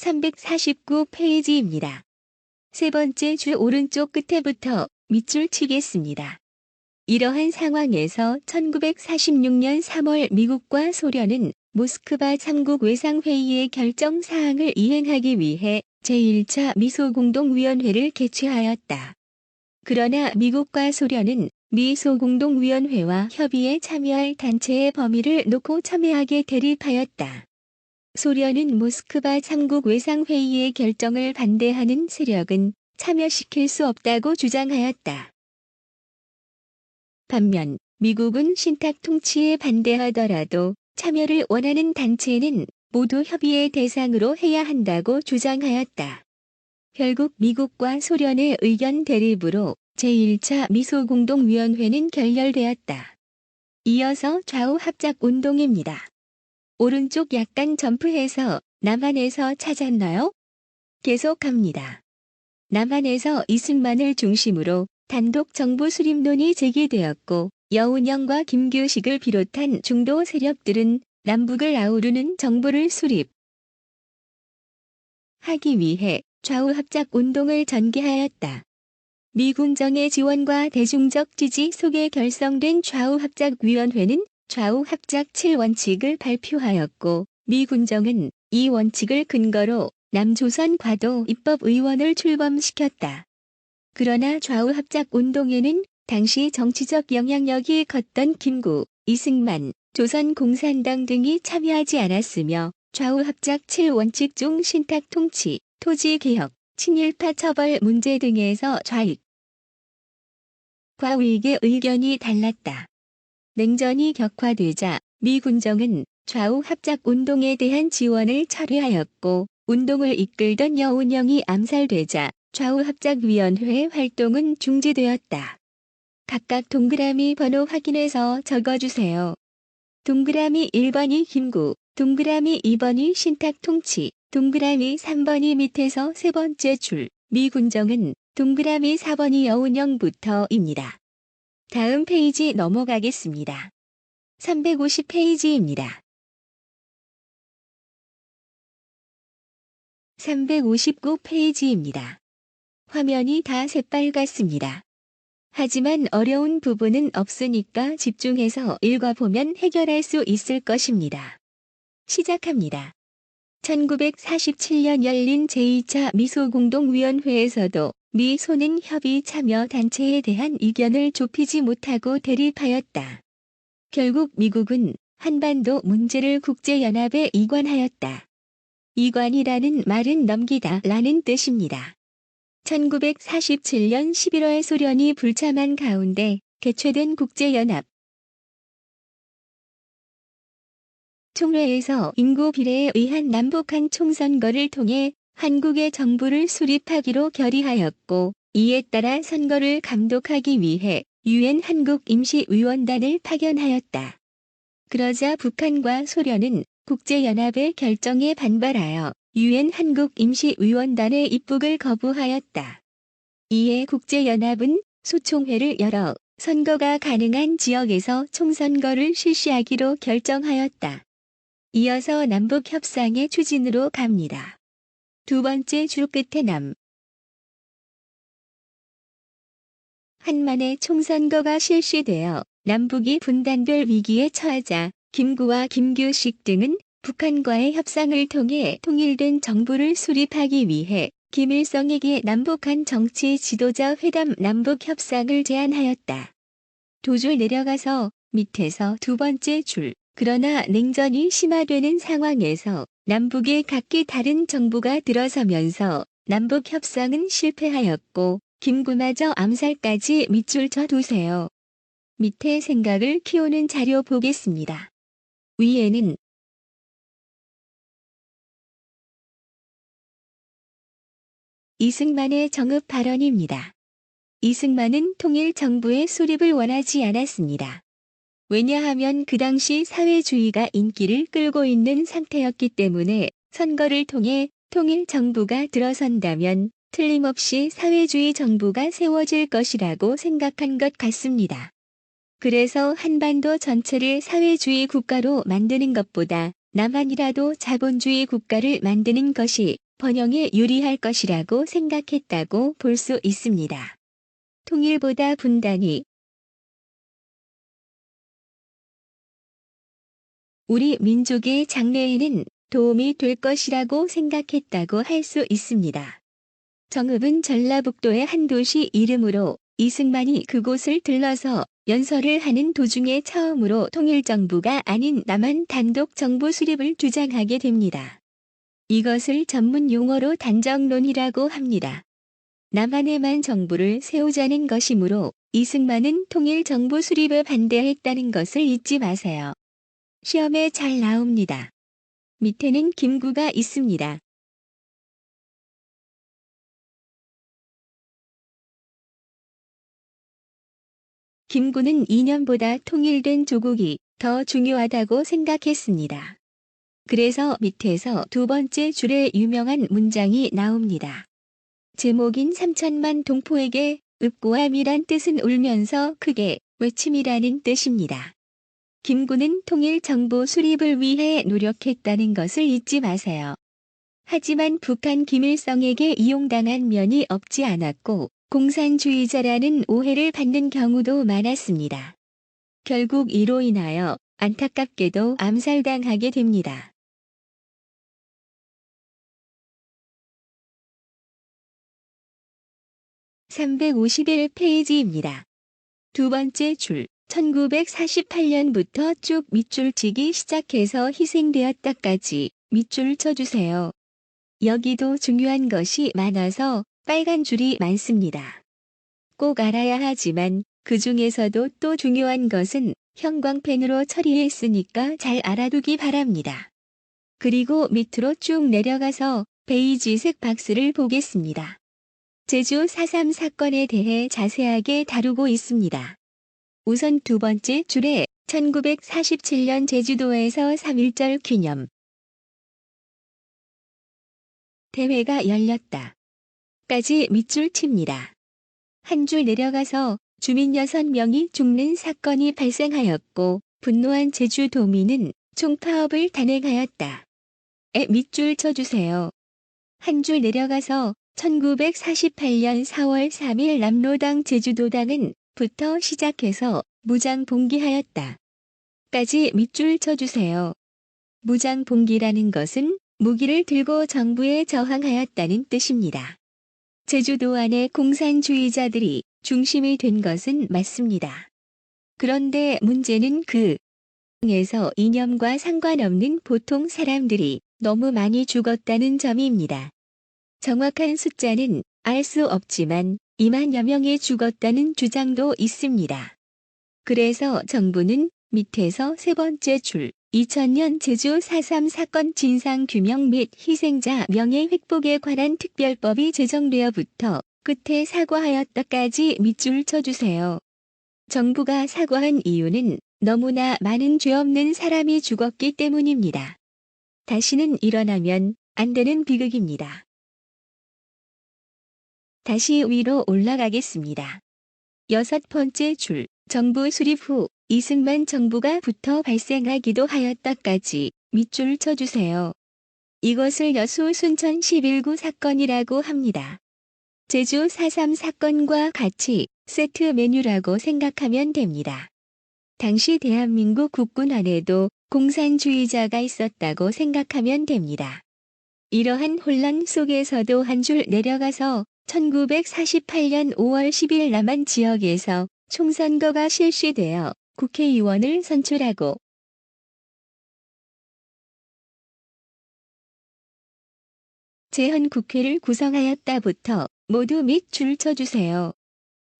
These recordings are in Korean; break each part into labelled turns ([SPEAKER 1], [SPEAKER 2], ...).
[SPEAKER 1] 349페이지입니다. 세 번째 줄 오른쪽 끝에부터 밑줄 치겠습니다. 이러한 상황에서 1946년 3월 미국과 소련은 모스크바 3국 외상회의의 결정 사항을 이행하기 위해 제1차 미소공동위원회를 개최하였다. 그러나 미국과 소련은 미소공동위원회와 협의에 참여할 단체의 범위를 놓고 첨예하게 대립하였다. 소련은 모스크바 3국 외상회의의 결정을 반대하는 세력은 참여시킬 수 없다고 주장하였다. 반면 미국은 신탁 통치에 반대하더라도 참여를 원하는 단체는 모두 협의의 대상으로 해야 한다고 주장하였다. 결국 미국과 소련의 의견 대립으로 제1차 미소공동위원회는 결렬되었다. 이어서 좌우 합작 운동입니다. 오른쪽 약간 점프해서 남한에서 찾았나요? 계속합니다. 남한에서 이승만을 중심으로 단독 정부 수립론이 제기되었고 여운형과 김규식을 비롯한 중도 세력들은 남북을 아우르는 정부를 수립하기 위해 좌우 합작 운동을 전개하였다. 미군정의 지원과 대중적 지지 속에 결성된 좌우합작위원회는 좌우합작 7원칙을 발표하였고 미군정은 이 원칙을 근거로 남조선 과도 입법의원을 출범시켰다. 그러나 좌우합작 운동에는 당시 정치적 영향력이 컸던 김구, 이승만, 조선공산당 등이 참여하지 않았으며 좌우합작 7원칙 중 신탁 통치, 토지개혁, 친일파 처벌 문제 등에서 좌익과 우익의 의견이 달랐다. 냉전이 격화되자 미군정은 좌우합작 운동에 대한 지원을 철회하였고 운동을 이끌던 여운형이 암살되자 좌우합작위원회 활동은 중지되었다. 각각 동그라미 번호 확인해서 적어주세요. 동그라미 1번이 김구, 동그라미 2번이 신탁 통치, 동그라미 3번이 밑에서 세 번째 줄, 미군정은 동그라미 4번이 여운형부터입니다. 다음 페이지 넘어가겠습니다. 350페이지입니다. 359페이지입니다. 화면이 다 새빨갛습니다. 하지만 어려운 부분은 없으니까 집중해서 읽어보면 해결할 수 있을 것입니다. 시작합니다. 1947년 열린 제2차 미소공동위원회에서도 미소는 협의 참여 단체에 대한 의견을 좁히지 못하고 대립하였다. 결국 미국은 한반도 문제를 국제연합에 이관하였다. 이관이라는 말은 넘기다 라는 뜻입니다. 1947년 11월 소련이 불참한 가운데 개최된 국제연합 총회에서 인구 비례에 의한 남북한 총선거를 통해 한국의 정부를 수립하기로 결의하였고 이에 따라 선거를 감독하기 위해 유엔 한국임시의원단을 파견하였다. 그러자 북한과 소련은 국제연합의 결정에 반발하여 유엔 한국임시의원단의 입국을 거부하였다. 이에 국제연합은 소총회를 열어 선거가 가능한 지역에서 총선거를 실시하기로 결정하였다. 이어서 남북협상의 추진으로 갑니다. 두 번째 줄 끝에 한만에 총선거가 실시되어 남북이 분단될 위기에 처하자 김구와 김규식 등은 북한과의 협상을 통해 통일된 정부를 수립하기 위해 김일성에게 남북한 정치 지도자 회담 남북협상을 제안하였다. 두 줄 내려가서 밑에서 두 번째 줄. 그러나 냉전이 심화되는 상황에서 남북의 각기 다른 정부가 들어서면서 남북협상은 실패하였고 김구마저 암살까지 밑줄 쳐두세요. 밑에 생각을 키우는 자료 보겠습니다. 위에는 이승만의 정읍 발언입니다. 이승만은 통일정부의 수립을 원하지 않았습니다. 왜냐하면 그 당시 사회주의가 인기를 끌고 있는 상태였기 때문에 선거를 통해 통일정부가 들어선다면 틀림없이 사회주의 정부가 세워질 것이라고 생각한 것 같습니다. 그래서 한반도 전체를 사회주의 국가로 만드는 것보다 남한이라도 자본주의 국가를 만드는 것이 번영에 유리할 것이라고 생각했다고 볼 수 있습니다. 통일보다 분단이 우리 민족의 장래에는 도움이 될 것이라고 생각했다고 할 수 있습니다. 정읍은 전라북도의 한 도시 이름으로 이승만이 그곳을 들러서 연설을 하는 도중에 처음으로 통일정부가 아닌 남한 단독 정부 수립을 주장하게 됩니다. 이것을 전문 용어로 단정론이라고 합니다. 남한에만 정부를 세우자는 것이므로 이승만은 통일정부 수립에 반대했다는 것을 잊지 마세요. 시험에 잘 나옵니다. 밑에는 김구가 있습니다. 김구는 이념보다 통일된 조국이 더 중요하다고 생각했습니다. 그래서 밑에서 두 번째 줄에 유명한 문장이 나옵니다. 제목인 3천만 동포에게 읍고함이란 뜻은 울면서 크게 외침이라는 뜻입니다. 김구는 통일정부 수립을 위해 노력했다는 것을 잊지 마세요. 하지만 북한 김일성에게 이용당한 면이 없지 않았고 공산주의자라는 오해를 받는 경우도 많았습니다. 결국 이로 인하여 안타깝게도 암살당하게 됩니다. 351페이지입니다. 두 번째 줄, 1948년부터 쭉 밑줄 치기 시작해서 희생되었다까지 밑줄 쳐주세요. 여기도 중요한 것이 많아서 빨간 줄이 많습니다. 꼭 알아야 하지만 그 중에서도 또 중요한 것은 형광펜으로 처리했으니까 잘 알아두기 바랍니다. 그리고 밑으로 쭉 내려가서 베이지색 박스를 보겠습니다. 제주 4.3 사건에 대해 자세하게 다루고 있습니다. 우선 두 번째 줄에 1947년 제주도에서 3.1절 기념 대회가 열렸다. 까지 밑줄 칩니다. 한 줄 내려가서 주민 6명이 죽는 사건이 발생하였고 분노한 제주도민은 총파업을 단행하였다. 에 밑줄 쳐주세요. 한 줄 내려가서 1948년 4월 3일 남로당 제주도당은 부터 시작해서 무장 봉기하였다. 까지 밑줄 쳐주세요. 무장 봉기라는 것은 무기를 들고 정부에 저항하였다는 뜻입니다. 제주도 안에 공산주의자들이 중심이 된 것은 맞습니다. 그런데 문제는 에서 이념과 상관없는 보통 사람들이 너무 많이 죽었다는 점입니다. 정확한 숫자는 알 수 없지만 2만여 명이 죽었다는 주장도 있습니다. 그래서 정부는 밑에서 세 번째 줄 2000년 제주 4.3 사건 진상규명 및 희생자 명예회복에 관한 특별법이 제정되어부터 끝에 사과하였다까지 밑줄 쳐주세요. 정부가 사과한 이유는 너무나 많은 죄 없는 사람이 죽었기 때문입니다. 다시는 일어나면 안 되는 비극입니다. 다시 위로 올라가겠습니다. 여섯 번째 줄, 정부 수립 후 이승만 정부가 부터 발생하기도 하였다까지 밑줄 쳐주세요. 이것을 여수 순천 11구 사건이라고 합니다. 제주 4.3 사건과 같이 세트 메뉴라고 생각하면 됩니다. 당시 대한민국 국군 안에도 공산주의자가 있었다고 생각하면 됩니다. 이러한 혼란 속에서도 한 줄 내려가서 1948년 5월 10일 남한 지역에서 총선거가 실시되어 국회의원을 선출하고 제헌국회를 구성하였다부터 모두 밑줄 쳐주세요.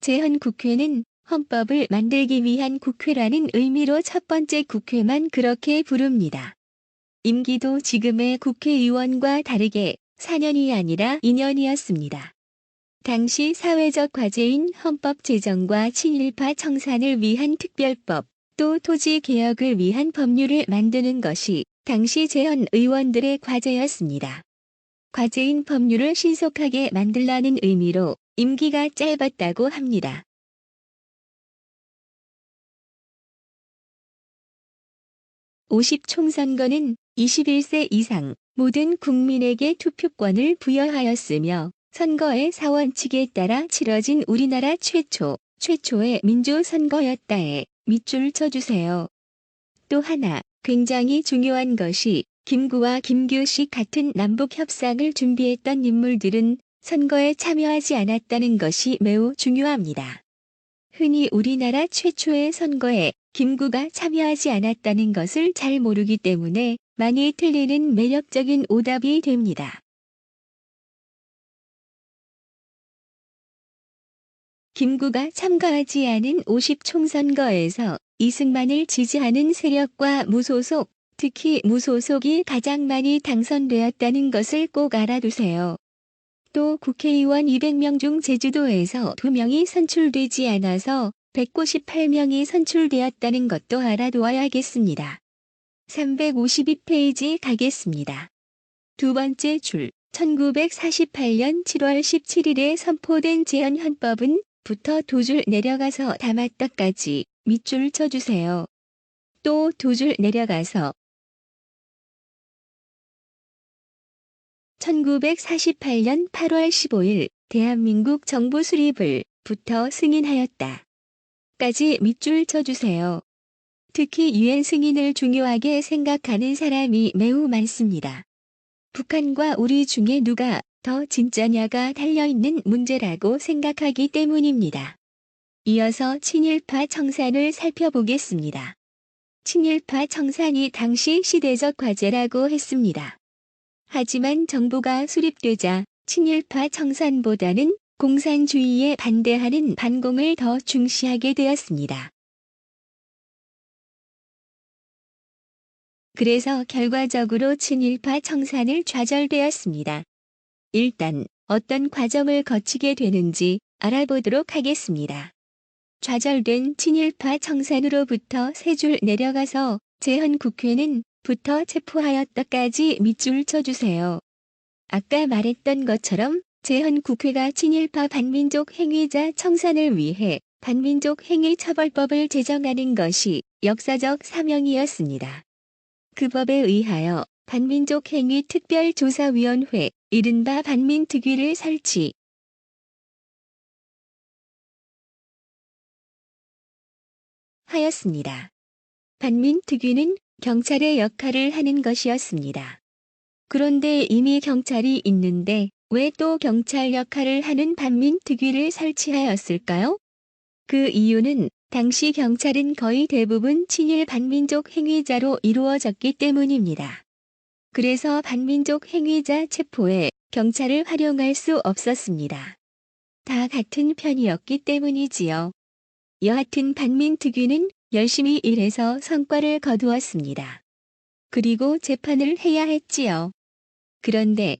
[SPEAKER 1] 제헌국회는 헌법을 만들기 위한 국회라는 의미로 첫 번째 국회만 그렇게 부릅니다. 임기도 지금의 국회의원과 다르게 4년이 아니라 2년이었습니다. 당시 사회적 과제인 헌법 제정과 친일파 청산을 위한 특별법, 또 토지 개혁을 위한 법률을 만드는 것이 당시 제헌 의원들의 과제였습니다. 과제인 법률을 신속하게 만들라는 의미로 임기가 짧았다고 합니다. (50) 총선거는 21세 이상 모든 국민에게 투표권을 부여하였으며 선거의 사원칙에 따라 치러진 우리나라 최초의 민주선거였다에 밑줄 쳐주세요. 또 하나 굉장히 중요한 것이 김구와 김규식 같은 남북 협상을 준비했던 인물들은 선거에 참여하지 않았다는 것이 매우 중요합니다. 흔히 우리나라 최초의 선거에 김구가 참여하지 않았다는 것을 잘 모르기 때문에 많이 틀리는 매력적인 오답이 됩니다. 김구가 참가하지 않은 50총선거에서 이승만을 지지하는 세력과 무소속, 특히 무소속이 가장 많이 당선되었다는 것을 꼭 알아두세요. 또 국회의원 200명 중 제주도에서 2명이 선출되지 않아서 198명이 선출되었다는 것도 알아두어야겠습니다. 352페이지 가겠습니다. 두 번째 줄, 1948년 7월 17일에 선포된 제헌헌법은 부터 두 줄 내려가서 담았다까지 밑줄 쳐주세요. 또 두 줄 내려가서 1948년 8월 15일 대한민국 정부 수립을 부터 승인하였다. 까지 밑줄 쳐주세요. 특히 유엔 승인을 중요하게 생각하는 사람이 매우 많습니다. 북한과 우리 중에 누가 더 진짜냐가 달려있는 문제라고 생각하기 때문입니다. 이어서 친일파 청산을 살펴보겠습니다. 친일파 청산이 당시 시대적 과제라고 했습니다. 하지만 정부가 수립되자 친일파 청산보다는 공산주의에 반대하는 반공을 더 중시하게 되었습니다. 그래서 결과적으로 친일파 청산을 좌절되었습니다. 일단 어떤 과정을 거치게 되는지 알아보도록 하겠습니다. 좌절된 친일파 청산으로부터 세 줄 내려가서 제헌국회는 부터 체포하였다까지 밑줄 쳐주세요. 아까 말했던 것처럼 제헌국회가 친일파 반민족 행위자 청산을 위해 반민족 행위 처벌법을 제정하는 것이 역사적 사명이었습니다. 그 법에 의하여 반민족 행위 특별조사위원회, 이른바 반민특위를 설치. 하였습니다. 반민특위는 경찰의 역할을 하는 것이었습니다. 그런데 이미 경찰이 있는데 왜 또 경찰 역할을 하는 반민특위를 설치하였을까요? 그 이유는 당시 경찰은 거의 대부분 친일 반민족 행위자로 이루어졌기 때문입니다. 그래서 반민족 행위자 체포에 경찰을 활용할 수 없었습니다. 다 같은 편이었기 때문이지요. 여하튼 반민특위는 열심히 일해서 성과를 거두었습니다. 그리고 재판을 해야 했지요. 그런데